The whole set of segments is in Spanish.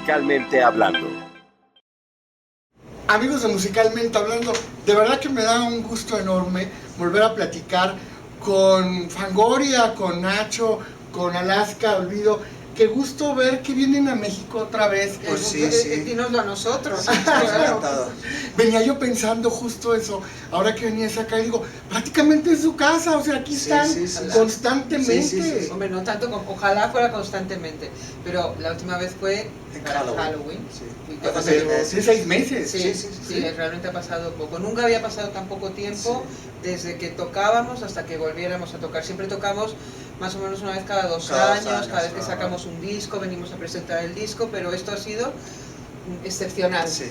Musicalmente Hablando. Amigos de Musicalmente Hablando, de verdad que me da un gusto enorme volver a platicar con Fangoria, con Nacho, con Alaska Olvido. Qué gusto ver que vienen a México otra vez. Pues sí. Dínoslo a nosotros. Claro. Venía yo pensando justo eso, ahora que venías acá, y digo, prácticamente es su casa, o sea, aquí están constantemente. Sí. Hombre, no tanto, ojalá fuera constantemente, pero la última vez fue En para Halloween. Sí. Hace 6 meses. Sí, realmente ha pasado poco. Nunca había pasado tan poco tiempo desde que tocábamos hasta que volviéramos a tocar. Siempre tocamos más o menos una vez cada dos años, cada vez que sacamos un disco, venimos a presentar el disco, pero esto ha sido excepcional. Sí.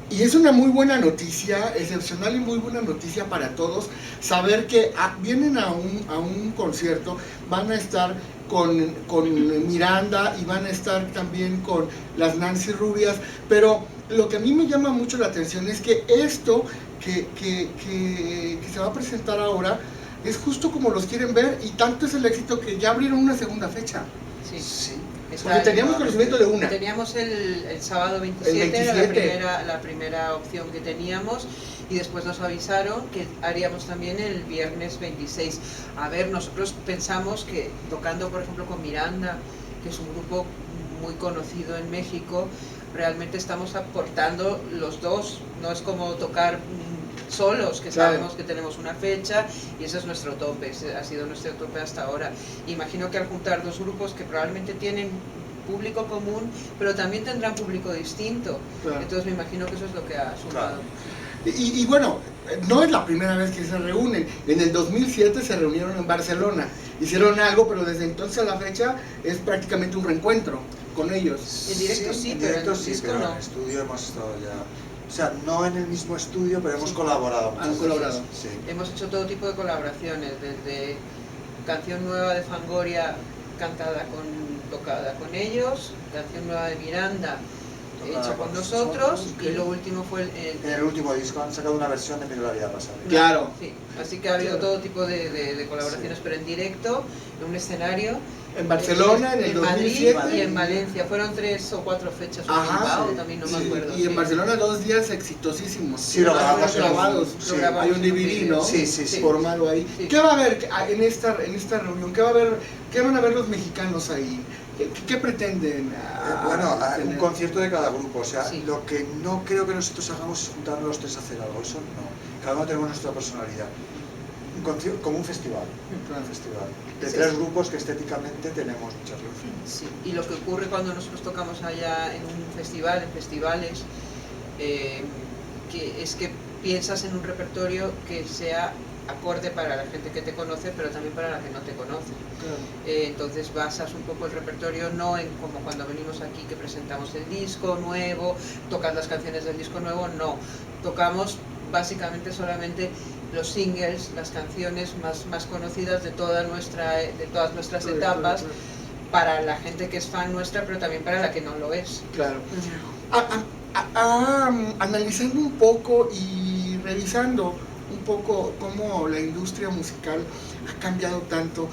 Y es una muy buena noticia, excepcional y muy buena noticia para todos, saber que vienen a un concierto, van a estar con Miranda y van a estar también con las Nancy Rubias, pero lo que a mí me llama mucho la atención es que esto que se va a presentar ahora es justo como los quieren ver, y tanto es el éxito que ya abrieron una segunda fecha. Sí. Porque teníamos conocimiento de una. Teníamos el sábado 27, El 27. Era la primera opción que teníamos, y después nos avisaron que haríamos también el viernes 26. A ver, nosotros pensamos que tocando, por ejemplo, con Miranda, que es un grupo muy conocido en México, realmente estamos aportando los dos, no es como tocar solos, que sabemos que tenemos una fecha y ese es nuestro tope, ese ha sido nuestro tope hasta ahora. Imagino que al juntar dos grupos que probablemente tienen público común, pero también tendrán público distinto, entonces me imagino que eso es lo que ha sumado. Y bueno, no es la primera vez que se reúnen. En el 2007 se reunieron en Barcelona, hicieron algo, pero desde entonces a la fecha es prácticamente un reencuentro con ellos. En directo sí, pero en el disco no. En estudio hemos estado ya, o sea, no en el mismo estudio, pero hemos colaborado. Sí. Hemos hecho todo tipo de colaboraciones, desde canción nueva de Fangoria tocada con ellos, canción nueva de Miranda hecha con nosotros, y lo último fue en el último disco han sacado una versión de Mira la vida pasada. Claro. Sí, así que ha habido todo tipo de colaboraciones, pero en directo, en un escenario. En Barcelona, en el 2007. Madrid y en Valencia, fueron 3 o 4 fechas, también no me acuerdo. Y en Barcelona 2 días exitosísimos. Sí, lo grabamos grabados. Hay un DVD, ¿no? Sí. Formado ahí. Sí. ¿Qué va a haber en esta reunión? ¿Qué van a ver los mexicanos ahí? ¿Qué pretenden? Un concierto de cada grupo, o sea, lo que no creo que nosotros hagamos es juntarnos los tres a hacer algo, eso no. Cada uno tenemos nuestra personalidad. Un concierto, como un festival, de 3 grupos que estéticamente tenemos muchas referencias. Sí. Y lo que ocurre cuando nosotros tocamos allá en un festival, en festivales, que es que piensas en un repertorio que sea acorde para la gente que te conoce, pero también para la que no te conoce. Entonces basas un poco el repertorio no en como cuando venimos aquí que presentamos el disco nuevo, tocas las canciones del disco nuevo, no. Tocamos básicamente solamente los singles, las canciones más conocidas de todas nuestras etapas, para la gente que es fan nuestra, pero también para la que no lo es. Claro. Analizando un poco y revisando un poco cómo la industria musical ha cambiado tanto,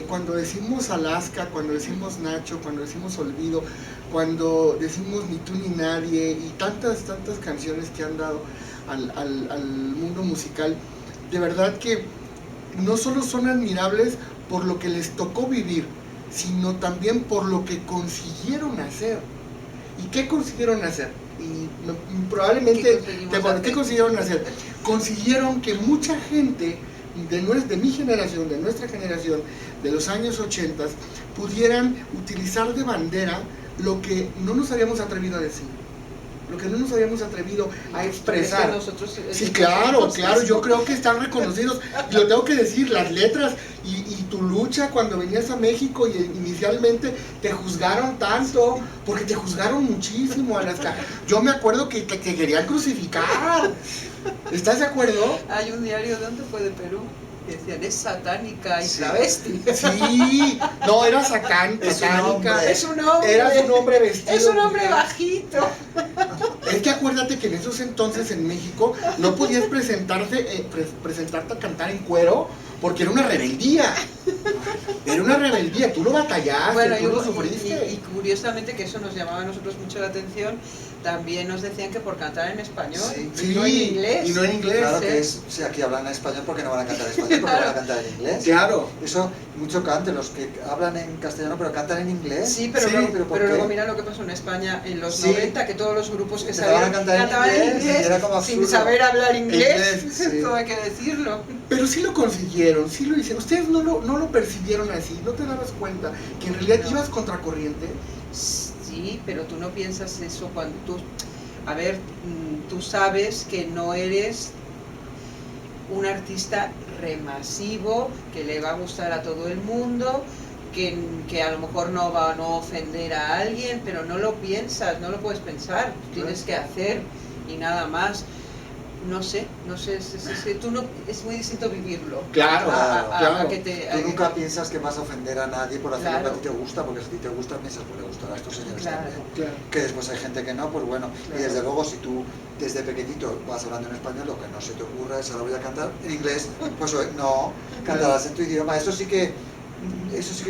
cuando decimos Alaska, cuando decimos Nacho, cuando decimos Olvido, cuando decimos Ni tú ni nadie, y tantas canciones que han dado al mundo musical, de verdad que no solo son admirables por lo que les tocó vivir, sino también por lo que consiguieron hacer. ¿Y qué consiguieron hacer? Y probablemente, ¿qué consiguieron hacer? Consiguieron que mucha gente de mi generación, de nuestra generación, de los años 80, pudieran utilizar de bandera lo que no nos habíamos atrevido a decir, lo que no nos habíamos atrevido a expresar. Sí, claro, yo creo que están reconocidos, y lo tengo que decir, las letras y tu lucha cuando venías a México, y inicialmente te juzgaron tanto, porque te juzgaron muchísimo, Alaska. Yo me acuerdo que te querían crucificar. ¿Estás de acuerdo? Hay un diario, ¿dónde fue? De Perú, que decían, es satánica y travesti. Sí, no, era satánica. Es un hombre. Era un hombre vestido. Es un hombre bajito. Es que acuérdate que en esos entonces en México no podías presentarte a cantar en cuero, porque era una rebeldía. Era una rebeldía, tú lo batallaste, bueno, tú lo sufriste. Y curiosamente, que eso nos llamaba a nosotros mucho la atención, también nos decían que por cantar en español, Sí, y no en inglés. Y no en inglés. Claro que es, si aquí hablan en español, porque no van a cantar en español, porque van a cantar en inglés. Claro. Eso, mucho cante, los que hablan en castellano pero cantan en inglés. Sí, pero, sí, pero luego mira lo que pasó en España en los Sí. 90, que todos los grupos que Empezaban salían a cantar en cantaban en inglés, inglés, y era como sin absurdo. saber hablar inglés, Inglés, sí. todo hay que decirlo. Pero sí lo consiguieron, sí lo hicieron. Ustedes no lo percibieron así, no te dabas cuenta que en realidad No. ibas contracorriente. Sí, pero tú no piensas eso cuando tú... A ver, tú sabes que no eres un artista remasivo, que le va a gustar a todo el mundo, que a lo mejor no va a no ofender a alguien, pero no lo piensas, no lo puedes pensar, tienes que hacer y nada más. No sé, tú no, es muy distinto vivirlo. Claro, claro. Tú nunca piensas que vas a ofender a nadie por hacer Claro. lo que a ti te gusta, porque si a ti te gusta, piensas, pues le gustará a estos señores Claro. también. Claro. Que después hay gente que no, pues bueno. Claro. Y desde luego, si tú desde pequeñito vas hablando en español, lo que no se te ocurra es ahora voy a cantar en inglés, pues no, cantarás en tu idioma. Eso sí que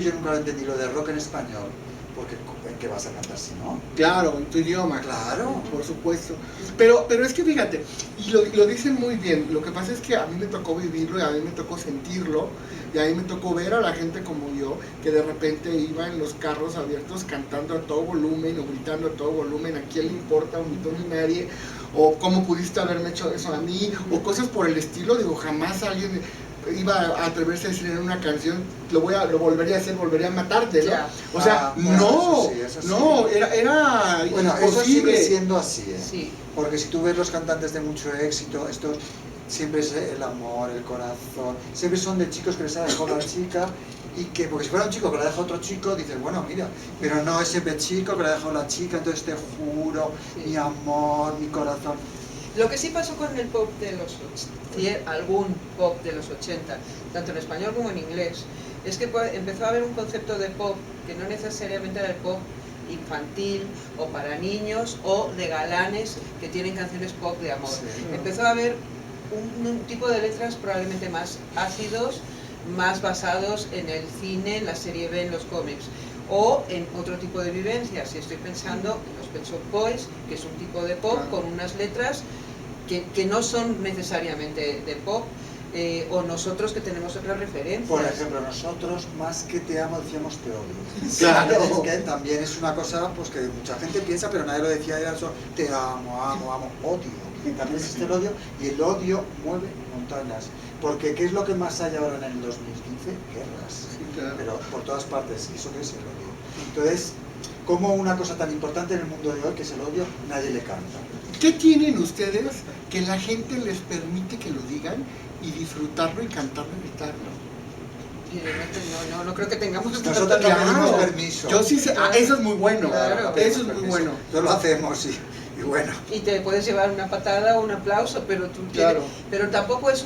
yo nunca lo entendí, lo de rock en español. Porque ¿en qué vas a cantar si no? Claro, en tu idioma. Claro. Por supuesto. Pero es que fíjate, y lo dicen muy bien, lo que pasa es que a mí me tocó vivirlo y a mí me tocó sentirlo, y a mí me tocó ver a la gente como yo, que de repente iba en los carros abiertos cantando a todo volumen o gritando a todo volumen, ¿a quién le importa un montón ni nadie? O cómo pudiste haberme hecho eso a mí, o cosas por el estilo. Digo, jamás alguien iba a atreverse a decir en una canción, lo volvería a hacer, volvería a matarte, ¿no? Ya. O sea, Bueno, no, eso sí. no, era Bueno, eso imposible. sigue siendo así, ¿eh? Sí. Porque si tú ves los cantantes de mucho éxito, estos siempre es el amor, el corazón, siempre son de chicos que les ha dejado la chica, y que, porque si fuera un chico que le ha dejado otro chico, dices, bueno, mira, pero no es siempre chico que le ha dejado la chica, entonces te juro, Sí. mi amor, mi corazón. Lo que sí pasó con el pop de los 80, algún pop de los 80, tanto en español como en inglés, es que empezó a haber un concepto de pop que no necesariamente era el pop infantil o para niños o de galanes que tienen canciones pop de amor. Sí. Empezó a haber un tipo de letras probablemente más ácidos, más basados en el cine, en la serie B, en los cómics, o en otro tipo de vivencias. Y estoy pensando en los Pet Shop Boys, que es un tipo de pop con unas letras que no son necesariamente de pop, o nosotros que tenemos otras referencias. Por ejemplo, nosotros más que te amo decíamos te odio. Claro. Es que también es una cosa pues que mucha gente piensa, pero nadie lo decía, era eso, te amo, amo, amo, odio. También existe el odio, y el odio mueve montañas. Porque ¿qué es lo que más hay ahora en el 2015? Guerras. Sí, claro. Pero por todas partes, ¿y eso qué es el odio? Entonces, como una cosa tan importante en el mundo de hoy, que es el odio, nadie le canta. ¿Qué tienen ustedes que la gente les permite que lo digan y disfrutarlo y cantarlo y gritarlo? No creo que tengamos Nosotros tanto- no pedimos permiso. Yo sí sé, eso es muy bueno, Claro. eso es muy bueno. Nosotros lo hacemos y bueno. Y te puedes llevar una patada o un aplauso, pero tú Claro. pero tampoco es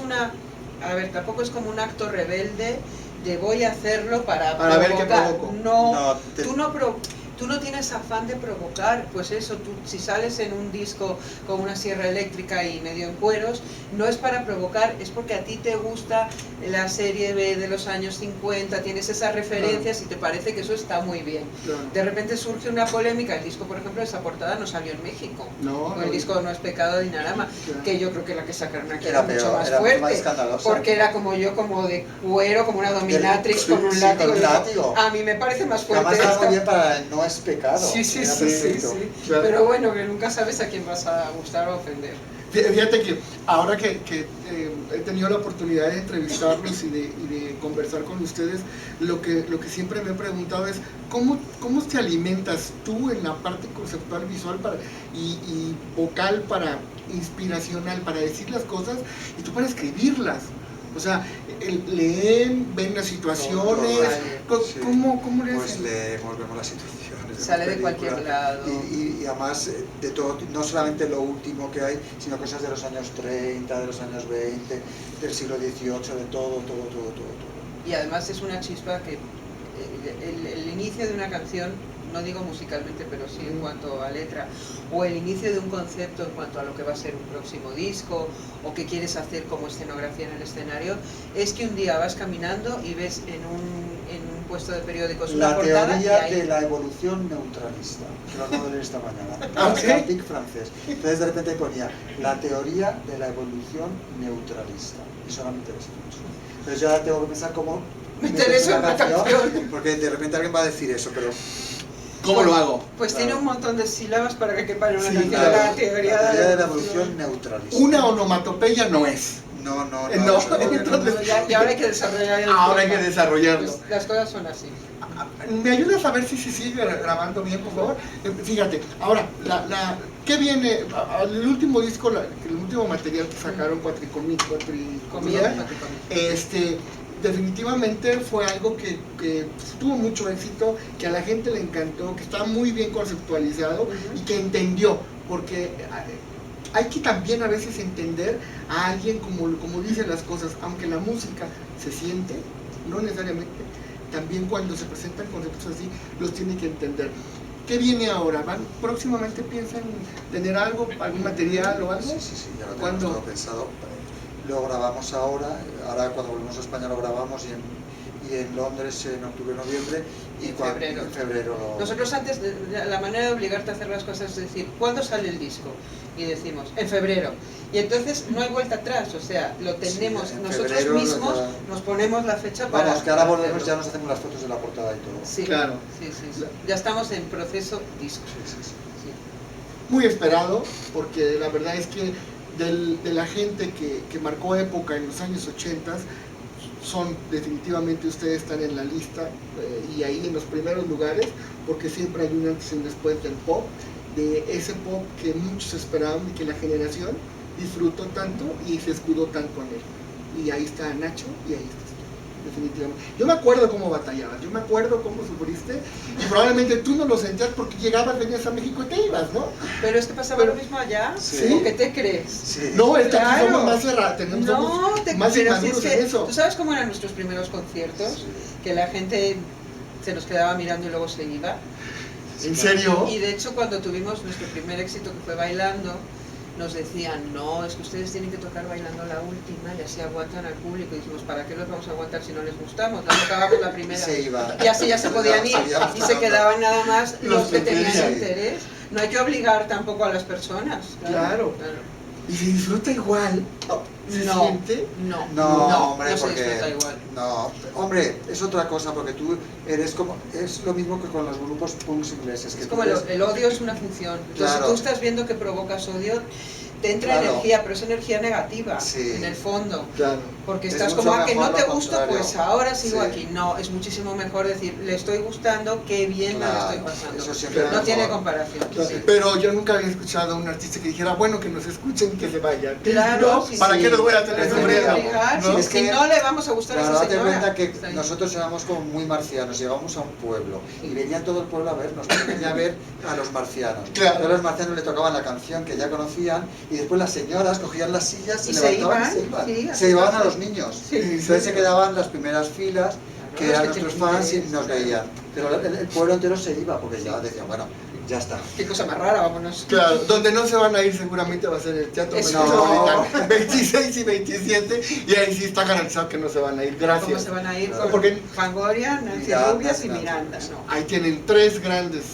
tampoco es como un acto rebelde de voy a hacerlo para ver qué provocar. provoco. No, Tú no tienes afán de provocar, pues eso, tú si sales en un disco con una sierra eléctrica y medio en cueros, no es para provocar, es porque a ti te gusta la serie B de los años 50, tienes esas referencias y te parece que eso está muy bien. Claro. De repente surge una polémica, el disco, por ejemplo, esa portada no salió en México. No, O el disco No es pecado de Dinarama, Claro. que yo creo que la que sacaron aquí Era era mucho peor, más era mucho más fuerte, escandalosa. porque era como de cuero, como una dominatrix, Sí, con un sí, látigo. con un Digo, látigo. a mí me parece más fuerte Además está esta. muy bien para el no es pecado. Sí, Era sí, perfecto. sí. Claro. Pero bueno, que nunca sabes a quién vas a gustar o a ofender. Fíjate que ahora que he tenido la oportunidad de entrevistarlos y de conversar con ustedes, lo que siempre me he preguntado es ¿cómo te alimentas tú en la parte conceptual, visual y vocal, inspiracional, para decir las cosas y tú para escribirlas? O sea, leen, ven las situaciones, Sí. ¿cómo le Pues hacen? leemos, vemos las situaciones. Sale vemos de cualquier películas, lado. Y además de todo, no solamente lo último que hay, sino cosas de los años 30, de los años 20, del siglo XVIII, de todo. Y además es una chispa que el inicio de una canción no digo musicalmente, pero sí en cuanto a letra, o el inicio de un concepto en cuanto a lo que va a ser un próximo disco, o qué quieres hacer como escenografía en el escenario, es que un día vas caminando y ves en un puesto de periódicos una portada. La teoría de la evolución neutralista, que lo acabo de leer esta mañana, un francés. Entonces de repente ponía la teoría de la evolución neutralista, y eso me interesa mucho. Entonces yo ahora tengo que pensar cómo me interesa una canción, porque de repente alguien va a decir eso, pero ¿cómo lo hago? Pues claro. tiene un montón de sílabas para que quepa en una canción. Claro. La teoría de la evolución neutralista. Una onomatopeya no es. No, entonces, y ahora hay que desarrollar el ahora hay tema. que desarrollarlo. Pues las cosas son así. ¿Me ayudas a ver si se sigue grabando bien, por favor? Fíjate, ahora, ¿qué viene? El último disco, el último material que sacaron, Cuatricomía, definitivamente fue algo que tuvo mucho éxito, que a la gente le encantó, que está muy bien conceptualizado y que entendió, porque hay que también a veces entender a alguien como dicen las cosas, aunque la música se siente, no necesariamente, también cuando se presentan conceptos así, los tiene que entender. ¿Qué viene ahora? ¿Próximamente piensan tener algo, algún material o algo? Sí, ya lo tenemos todo pensado. Lo grabamos ahora cuando volvemos a España lo grabamos y en Londres en octubre-noviembre y en febrero. Nosotros antes, la manera de obligarte a hacer las cosas es decir, ¿cuándo sale el disco? Y decimos, en febrero. Y entonces no hay vuelta atrás, o sea, lo tenemos nosotros febrero, mismos, nos ponemos la fecha para... Vamos, que ahora volvemos, ya nos hacemos las fotos de la portada y todo. Sí, claro. Sí. Ya estamos en proceso disco. Sí. Muy esperado, porque la verdad es que de la gente que marcó época en los años 80, definitivamente ustedes están en la lista y ahí en los primeros lugares, porque siempre hay un antes y un después del pop, de ese pop que muchos esperaban y que la generación disfrutó tanto y se escudó tanto en él. Y ahí está Nacho y ahí estás tú, definitivamente. Yo me acuerdo cómo batallabas, yo me acuerdo cómo sufriste y probablemente tú no lo sentías porque llegabas, venías a México y te ibas, ¿no? Pero es que pasaba lo mismo allá, ¿sí? ¿Qué te crees? Sí. No, es que aquí somos más cerrados, tenemos más inmaduros en eso. ¿Tú sabes cómo eran nuestros primeros conciertos? Sí. Que la gente se nos quedaba mirando y luego se iba. ¿En serio? Y de hecho cuando tuvimos nuestro primer éxito que fue Bailando, nos decían, no, es que ustedes tienen que tocar Bailando la última y así aguantan al público. Y dijimos, ¿para qué los vamos a aguantar si no les gustamos? No tocábamos la primera. Se iba. Y así ya se podían ir y se quedaban nada más los que tenían interés. No hay que obligar tampoco a las personas. Claro. ¿Y se disfruta igual? ¿Se siente? No, hombre, no porque... se disfruta igual. No, hombre, es otra cosa, porque tú eres como... Es lo mismo que con los grupos punks ingleses. Que es como el odio es una función. Entonces, si tú estás viendo que provocas odio, te entra energía, pero es energía negativa, en el fondo. Claro. Porque estás como a que no te gusta, pues ahora sigo aquí. No, es muchísimo mejor decir, le estoy gustando, qué bien me lo estoy pasando. Eso siempre no tiene comparación. Claro. Sí. Pero yo nunca había escuchado a un artista que dijera, bueno, que nos escuchen y que se vayan. Claro, ¿no? ¿Para qué nos voy a tener sombrero? ¿No? Es que no le vamos a gustar a esa señora. Date cuenta que nosotros éramos como muy marcianos, llegamos a un pueblo y venía todo el pueblo a vernos, venía a ver a los marcianos. Claro. Entonces los marcianos le tocaban la canción que ya conocían y después las señoras cogían las sillas, se levantaban y se iban. Se llevaban a los niños. Entonces se quedaban las primeras filas, que eran nuestros fans y nos veían. Pero el pueblo entero se iba porque ya decían, bueno, ya está. Qué cosa más rara, vámonos. Claro, donde no se van a ir seguramente va a ser el Teatro Metropolitano 26 y 27 y ahí sí está garantizado que no se van a ir. Gracias. ¿Cómo se van a ir? Claro. Porque Fangoria, Nancy Rubias y Miranda. No. Ahí tienen tres grandes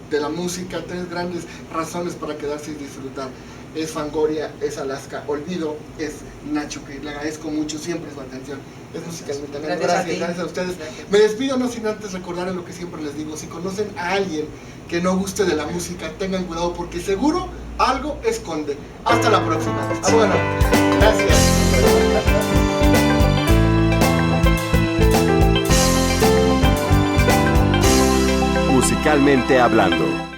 de la música, tres grandes razones para quedarse y disfrutar. Es Fangoria, es Alaska, Olvido, es Nacho, que le agradezco mucho siempre su atención. Es musicalmente. Gracias a ustedes. Gracias. Me despido no sin antes recordarles lo que siempre les digo. Si conocen a alguien que no guste de la música, tengan cuidado porque seguro algo esconde. Hasta la próxima. Bueno, gracias. Musicalmente hablando.